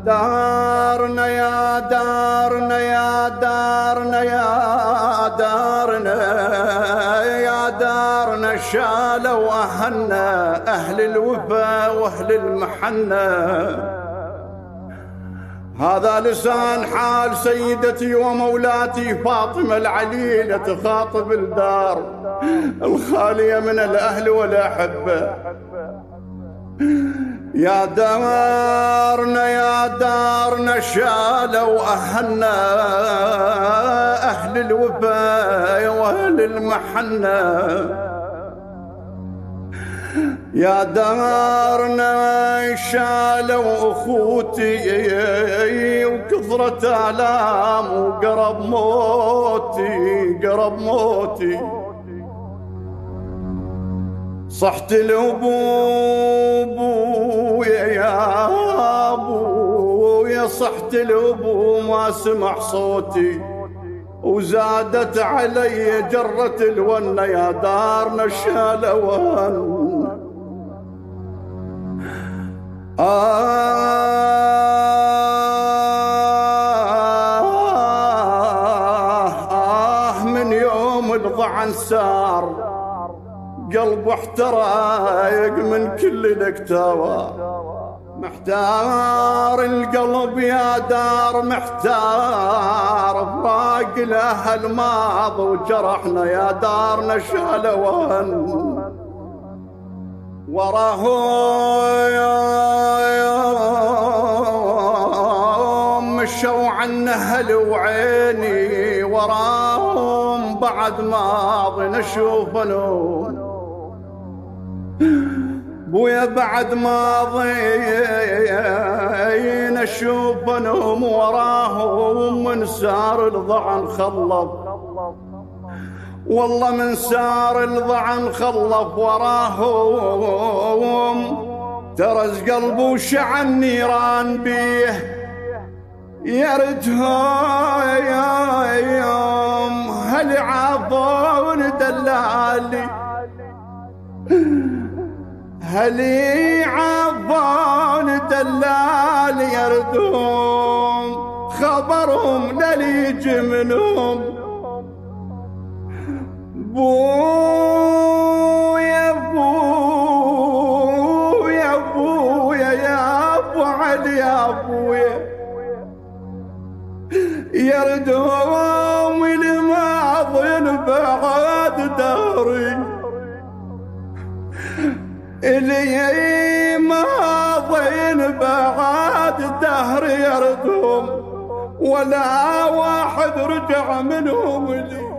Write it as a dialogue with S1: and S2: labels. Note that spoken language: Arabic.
S1: دارنا يا دارنا يا دارنا يا دارنا يا دارنا شالوا أهلنا أهل الوفا وأهل المحنة. هذا لسان حال سيدتي ومولاتي فاطمة العليلة تخاطب الدار الخالية من الأهل والأحبة. يا دارنا شالوا أهلنا أهل الوفا وأهل المحنة. يا دارنا شالوا أخوتي وكثرة آلام وقرب موتي صحت لأبويا يا أبويا صحت لأبو ما سمع صوتي وزادت علي جرة الونة. يا دارنا شالوا من يوم الضعن سار قلب احترق من كل الكتاوى. محتار القلب يا دار محتار فراق الأهل ماض وجرحنا. يا دارنا شالوا وراه يوم مشوا عنا أهل وعيني وراهم بعد ماضي نشوف نوم بويا بعد ماضي نشوف نوم وراهم من سار الضعن خلف. والله من سار الضعن خلف وراهم ترز قلبه وشع النيران بيه. يردهم هل عافون دلالي هل عافون دلالي يردهم خبرهم لليجي منهم. بويا بويا بويا يا ابو علي يا بويا يردهم الماضي بعد دهري اللي ماضي بعد دهري يردهم ولا واحد رجع منهم لي.